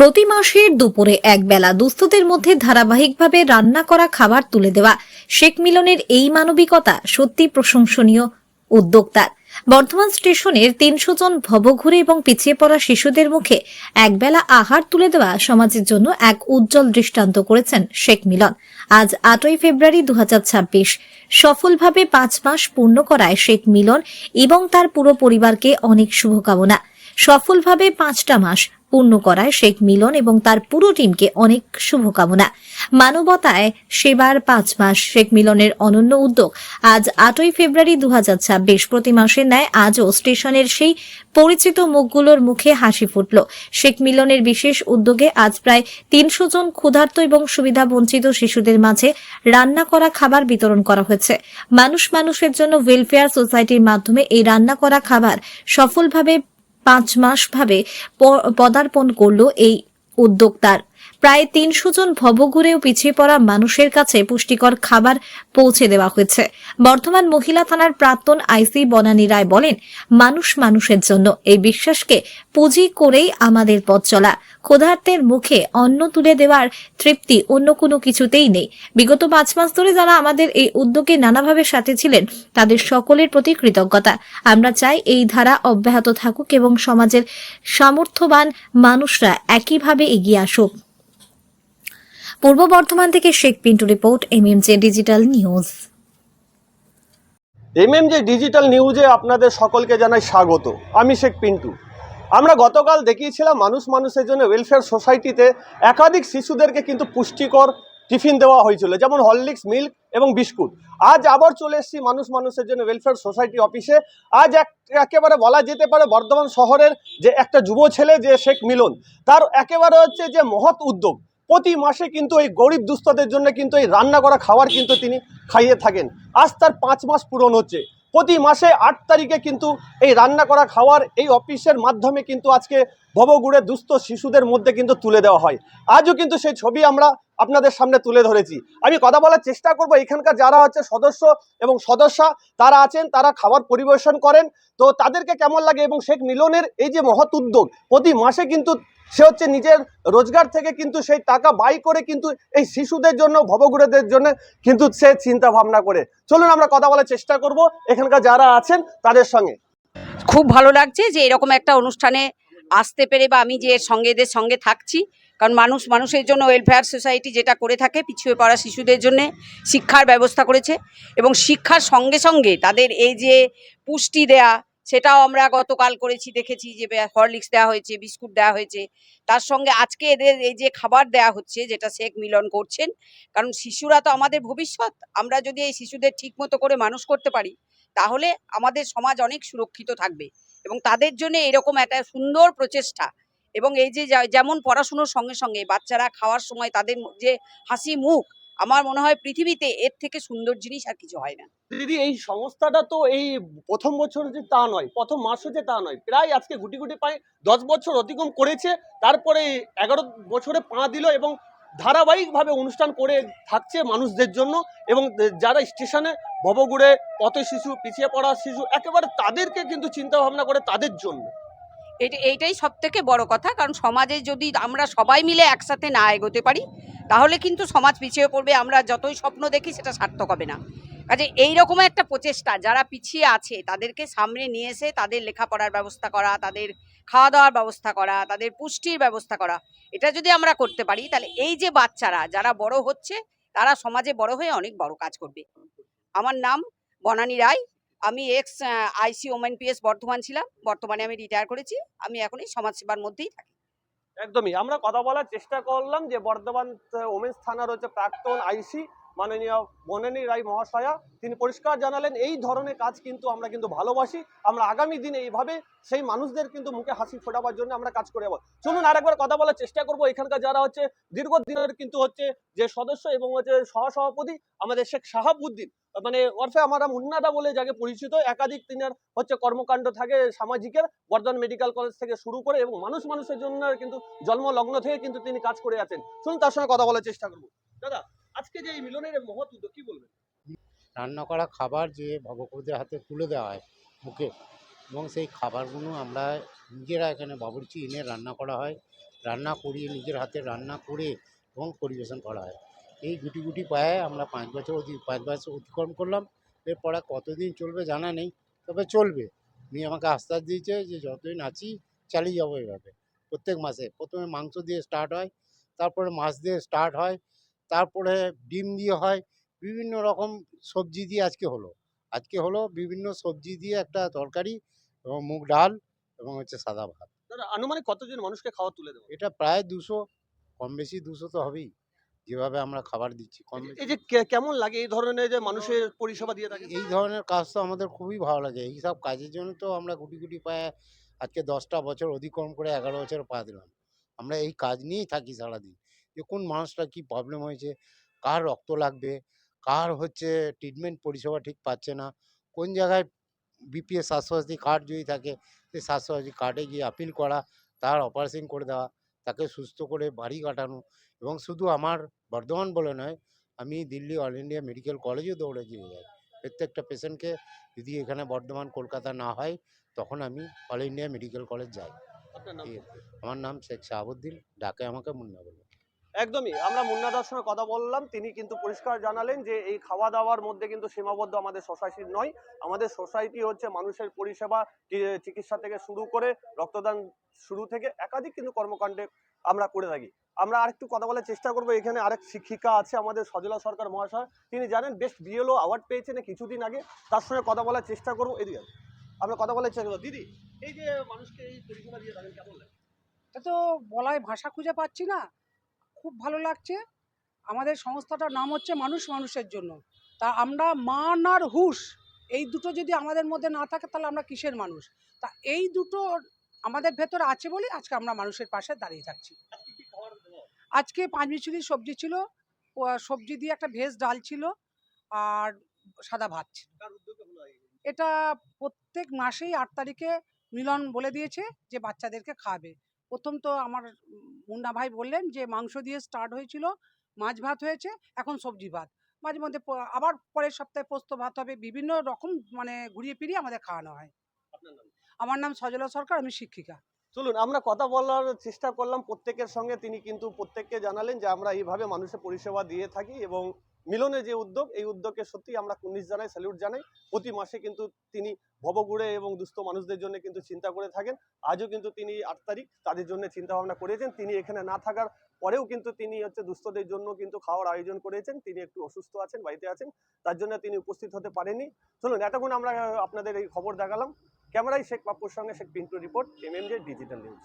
প্রতি মাসের দুপুরে একবেলা দুস্থদের মধ্যে ধারাবাহিকভাবে রান্না করা খাবার তুলে দেওয়া শেখ মিলনের এই মানবিকতা সত্যি প্রশংসনীয় উদ্যোক্তার। বর্ধমান স্টেশনের ৩০০ জন ভবঘুরে এবং পিছিয়ে পড়া শিশুদের মুখে একবেলা আহার তুলে দেওয়া সমাজের জন্য এক উজ্জ্বল দৃষ্টান্ত করেছেন শেখ মিলন। আজ ৮ই ফেব্রুয়ারি ২০২৬ সফলভাবে ৫ মাস পূর্ণ করায় শেখ মিলন এবং তার পুরো পরিবারকে অনেক শুভকামনা। সফলভাবে ৫টা মাস পূর্ণ করায় শেখ মিলন এবং তার পুরো টিমকে অনেক শুভকামনা। মানবতায় সেবার ৫ মাস শেখ মিলনের অনন্য উদ্যোগ। আজ ৮ই ফেব্রুয়ারি ২০২৬ প্রতি মাসের ন্যায় আজও স্টেশনের সেই পরিচিত মুখগুলোর মুখে হাসি ফুটল। শেখ মিলনের বিশেষ উদ্যোগে আজ প্রায় ৩০০ জন ক্ষুধার্ত এবং সুবিধা বঞ্চিত শিশুদের মাঝে রান্না করা খাবার বিতরণ করা হয়েছে। মানুষের জন্য ওয়েলফেয়ার সোসাইটির মাধ্যমে এই রান্না করা খাবার সফলভাবে ৫ মাস ভাবে পদার্পণ করল এই উদ্যোক্তার। প্রায় ৩০০ জন ভবঘুরেও পিছিয়ে পড়া মানুষের কাছে পুষ্টিকর খাবার পৌঁছে দেওয়া হয়েছে। বর্ধমান মহিলা থানার প্রাক্তন আইসি বনানী রায় বলেন, মানুষের জন্য এই বিশ্বাসকে পুঁজি করেই আমাদের পথ চলা। ক্ষুধার্তের মুখে অন্ন তুলে দেওয়ার তৃপ্তি অন্য কোনো কিছুতেই নেই। বিগত ৫ মাস ধরে যারা আমাদের এই উদ্যোগে নানাভাবে সাথে ছিলেন তাদের সকলের প্রতি কৃতজ্ঞতা। আমরা চাই এই ধারা অব্যাহত থাকুক এবং সমাজের সামর্থ্যবান মানুষরা একইভাবে এগিয়ে আসুক। পূর্ব বর্ধমান থেকে Sheikh Pintu report, MMJ digital news. MMJ digital নিউজে আপনাদের সকলকে জানাই স্বাগত। আমি শেখ পিন্টু। আমরা গতকাল দেখিয়েছিলাম মানুষের জন্য ওয়েলফেয়ার সোসাইটিতে একাধিক শিশুদেরকে কিন্তু পুষ্টিকর টিফিন দেওয়া হয়েছিল, যেমন হরলিক্স, মিল্ক এবং বিস্কুট। আজ আবার চলে এসেছি মানুষের জন্য ওয়েলফেয়ার সোসাইটি অফিসে। আজ একেবারে বলা যেতে পারে বর্ধমান শহরের যে একটা যুব ছেলে যে শেখ মিলন, তার একেবারে হচ্ছে যে মহৎ উদ্যোগ। প্রতি মাসে কিন্তু এই গরিব দুস্থদের জন্য কিন্তু এই রান্না করা খাবার কিন্তু তিনি খাইয়ে থাকেন। আজ তার ৫ মাস পূরণ হচ্ছে। প্রতি মাসে ৮ তারিখে কিন্তু এই রান্না করা খাবার এই অফিসের মাধ্যমে কিন্তু আজকে ভবঘুরে দুস্থ শিশুদের মধ্যে কিন্তু তুলে দেওয়া হয়। আজও কিন্তু সেই ছবি আমরা আপনাদের সামনে তুলে ধরেছি। আমি কথা বলার চেষ্টা করব, এখানকার যারা হচ্ছে সদস্য এবং সদস্যা তারা আছেন, তারা খাবার পরিবেশন করেন, তো তাদেরকে কেমন লাগে এবং শেখ মিলনের এই যে মহৎ উদ্যোগ, প্রতি মাসে কিন্তু সে হচ্ছে নিজের রোজগার থেকে কিন্তু সেই টাকা ব্যয় করে কিন্তু এই শিশুদের জন্য, ভবঘুরেদের জন্য কিন্তু সে চিন্তা ভাবনা করে। চলুন আমরা কথা বলার চেষ্টা করব এখানকার যারা আছেন তাদের সঙ্গে। খুব ভালো লাগছে যে এরকম একটা অনুষ্ঠানে আসতে পেরে, বা আমি যে এদের সঙ্গে থাকছি। কারণ মানুষের জন্য ওয়েলফেয়ার সোসাইটি যেটা করে থাকে, পিছিয়ে পড়া শিশুদের জন্য শিক্ষার ব্যবস্থা করেছে এবং শিক্ষার সঙ্গে সঙ্গে তাদের এই যে পুষ্টি দেয়া, সেটাও আমরা গতকাল করেছি, দেখেছি যে হরলিক্স দেওয়া হয়েছে, বিস্কুট দেওয়া হয়েছে। তার সঙ্গে আজকে এদের এই যে খাবার দেওয়া হচ্ছে, যেটা শেখ মিলন করছেন। কারণ শিশুরা তো আমাদের ভবিষ্যৎ। আমরা যদি এই শিশুদের ঠিক মতো করে মানুষ করতে পারি, তাহলে আমাদের সমাজ অনেক সুরক্ষিত থাকবে। এবং তাদের জন্য এরকম একটা সুন্দর প্রচেষ্টা, এবং এই যে যেমন পড়াশুনোর সঙ্গে সঙ্গে বাচ্চারা খাওয়ার সময় তাদের যে হাসি মুখ, আমার মনে হয় পৃথিবীতে এর থেকে সুন্দর জিনিস আর কিছু হয় না। দিদি, এই সংস্থাটা তো এই প্রথম বছর যে তা নয়, প্রথম মাস হচ্ছে তা নয়, প্রায় আজকে গুটি পায় 10 বছর অতিক্রম করেছে। তারপরে 11 বছরে পা দিল এবং ধারাবাহিকভাবে অনুষ্ঠান করে থাকছে মানুষদের জন্য। এবং যারা স্টেশনে ভবঘুরে পথ শিশু, পিছিয়ে পড়া শিশু, একেবারে তাদেরকে কিন্তু চিন্তা ভাবনা করে তাদের জন্য। এইটাই সব থেকে বড় কথা। কারণ সমাজে যদি আমরা সবাই মিলে একসাথে না এগোতে পারি, তাহলে কিন্তু সমাজ পিছিয়ে পড়বে। আমরা যতই স্বপ্ন দেখি সেটা সার্থক হবে না। কাজে এইরকম একটা প্রচেষ্টা, যারা পিছিয়ে আছে তাদেরকে সামনে নিয়ে এসে তাদের লেখাপড়ার ব্যবস্থা করা, তাদের খাওয়া দাওয়ার ব্যবস্থা করা, তাদের পুষ্টির ব্যবস্থা করা, এটা যদি আমরা করতে পারি, তাহলে এই যে বাচ্চারা যারা বড় হচ্ছে, তারা সমাজে বড় হয়ে অনেক বড় কাজ করবে। আমার নাম বনানী রায়। আমি এক্স আইসি ওমেন পিএস বর্ধমান ছিলাম। বর্তমানে আমি রিটায়ার করেছি। আমি এখন এই সমাজসেবার মধ্যেই থাকি। একদমই আমরা কথা বলার চেষ্টা করলাম যে বর্ধমান ওমেন্স থানার হচ্ছে প্রাক্তন আইসি মাননীয় বনানী রায় মহাশয়া। তিনি পরিষ্কার জানালেন এই ধরনের কাজ কিন্তু আমরা কিন্তু ভালোবাসি। আমরা আগামী দিনে এইভাবে সেই মানুষদের কিন্তু মুখে হাসি ফোটাবার জন্য আমরা কাজ করে যাব। চলুন আরেকবার কথা বলার চেষ্টা করব এখানকার যারা হচ্ছে দীর্ঘদিনের কিন্তু হচ্ছে যে সদস্য এবং হচ্ছে সহসভাপতি আমাদের শেখ শাহাবুদ্দিন, মানে ওরফে আমরা মুন্নাদা বলে যাকে পরিচিত। একাধিক তিনার হচ্ছে কর্মকাণ্ড থাকে সামাজিকের, বর্ধমান মেডিকেল কলেজ থেকে শুরু করে, এবং মানুষের জন্য কিন্তু জন্মলগ্ন থেকে কিন্তু তিনি কাজ করে আছেন। শুনুন তার সঙ্গে কথা বলার চেষ্টা করবো। দাদা, আজকে যে এই মিলনের মহৎ উদ্যোগ, কি বলবেন? রান্না করা খাবার যে ভবঘুরেদের হাতে তুলে দেওয়া হয় মুখে, এবং সেই খাবারগুলো আমরা নিজেরা এখানে বাবুর্চি এনে রান্না করা হয়, রান্না করিয়ে নিজের হাতে রান্না করে এবং পরিবেশন করা হয়। এই গুটি গুটি পায়ে আমরা 5 বছর 5 বছর অতিক্রম করলাম। এরপরে কতদিন চলবে জানা নেই, তবে চলবে। উনি আমাকে আশ্বাস দিয়েছে যে যতদিন আছি চালিয়ে যাবো এভাবে। প্রত্যেক মাসে প্রথমে মাংস দিয়ে স্টার্ট হয়, তারপরে মাছ দিয়ে স্টার্ট হয়, তারপরে ডিম দিয়ে হয়, বিভিন্ন রকম সবজি দিয়ে আজকে হলো বিভিন্ন সবজি দিয়ে একটা তরকারি এবং মুগ ডাল এবং হচ্ছে সাদা ভাত। দাদা আনুমানিক কতজন মানুষকে খাবার তুলে দেবো? এটা প্রায় 200, কম বেশি 200 তো হবেই, যেভাবে আমরা খাবার দিচ্ছি কম বেশি। এই যে কেমন লাগে এই ধরনের যে মানুষের পরিষেবা দিয়ে থাকে? এই ধরনের কাজ তো আমাদের খুবই ভালো লাগে। এইসব কাজের জন্য তো আমরা গুটি গুটি পায়ে আজকে 10টা বছর অতিক্রম করে 11 বছর পা দিলাম। আমরা এই কাজ নিয়েই থাকি সারাদিন, যে কোন মানুষটার কী প্রবলেম হয়েছে, কার রক্ত লাগবে, কার হচ্ছে ট্রিটমেন্ট পরিষেবা ঠিক পাচ্ছে না, কোন জায়গায় বিপিএল স্বাস্থ্যসাথী কার্ড যদি থাকে সেই স্বাস্থ্যসাথী কার্ডে গিয়ে আপিল করা, তার অপারেশন করে দেওয়া, তাকে সুস্থ করে বাড়ি কাটানো। এবং শুধু আমার বর্ধমান বলে নয়, আমি দিল্লি অল ইন্ডিয়া মেডিকেল কলেজেও দৌড়ে দিয়ে যাই। প্রত্যেকটা পেশেন্টকে যদি এখানে বর্ধমান কলকাতা না হয় তখন আমি অল ইন্ডিয়া মেডিকেল কলেজ যাই। আপনার নাম? ঠিক আছে। আমার নাম শেখ শাহাবুদ্দিন, ডাকে আমাকে মুন্না বলে। একদমই আমরা মুন্নাদার সঙ্গে কথা বললাম, তিনি কিন্তু পরিষ্কার জানালেন যে এই খাওয়া দাওয়ার মধ্যে কিন্তু সীমাবদ্ধ আমাদের সোসাইটির নয়। আমাদের সোসাইটি হচ্ছে মানুষের পরিষেবা, চিকিৎসা থেকে শুরু করে রক্তদান শুরু থেকে একাধিক কিন্তু কর্মকাণ্ডে আমরা করে থাকি। আমরা আরেকটু কথা বলার চেষ্টা করবো। এখানে আরেক শিক্ষিকা আছে আমাদের সজলা সরকার মহাশয়, তিনি জানেন বেস্ট বিএলও অ্যাওয়ার্ড পেয়েছেন কিছুদিন আগে। তার সঙ্গে কথা বলার চেষ্টা করবো। এদিকে আমরা কথা বলার চেষ্টা করবো। দিদি, এই যে মানুষকে এই পরিষেবা দিয়ে থাকেন কেমন লাগে? এটা তো বলায় ভাষা খুঁজে পাচ্ছি না, খুব ভালো লাগছে। আমাদের সংস্থাটার নাম হচ্ছে মানুষ মানুষের জন্য। তা আমরা মান আর হুঁশ এই দুটো যদি আমাদের মধ্যে না থাকে তাহলে আমরা কিসের মানুষ? তা এই দুটো আমাদের ভেতরে আছে বলেই আজকে আমরা মানুষের পাশে দাঁড়িয়ে থাকছি। আজকে কি খাবার দেওয়া? আজকে 5 মিশালি সবজি ছিল, সবজি দিয়ে একটা ভেজ ডাল ছিল আর সাদা ভাত ছিল। কার উদ্যোগে হলো এই? এটা প্রত্যেক মাসেই 8 তারিখে মিলন বলে দিয়েছে যে বাচ্চাদেরকে খাওয়াবে। প্রথম তো আমার মুন্না ভাই বললেন যে মাংস দিয়ে স্টার্ট হয়েছিল, মাছ ভাত হয়েছে, এখন সবজি ভাত। মাঝে মধ্যে আবার পরের সপ্তাহে পোস্ত ভাত হবে। বিভিন্ন রকম মানে ঘুরিয়ে ফিরিয়ে আমাদের খাওয়ানো হয়। আপনার নাম? আমার নাম সজলা সরকার, আমি শিক্ষিকা। চলুন আমরা কথা বলার চেষ্টা করলাম প্রত্যেকের সঙ্গে। তিনি কিন্তু প্রত্যেককে জানালেন যে আমরা এইভাবে মানুষের পরিষেবা দিয়ে থাকি এবং মিলনের যে উদ্যোগ, এই উদ্যোগকে সত্যি আমরা কুর্নিশ জানাই, স্যালুট জানাই। প্রতি মাসে কিন্তু তিনি ভবঘুরে এবং দুস্থ মানুষদের জন্য কিন্তু চিন্তা করে থাকেন। আজও কিন্তু তিনি 8 তারিখ তাদের জন্য চিন্তা ভাবনা করেছেন। তিনি এখানে না থাকার পরেও কিন্তু তিনি হচ্ছে দুস্থদের জন্য কিন্তু খাওয়ার আয়োজন করেছেন। তিনি একটু অসুস্থ আছেন, বাড়িতে আছেন, তার জন্য তিনি উপস্থিত হতে পারেননি। চলুন এতক্ষণ আমরা আপনাদের এই খবর দেখালাম। ক্যামেরায় শেখ পাপ্পুর সঙ্গে Sheikh Pintu report, MMJ digital news.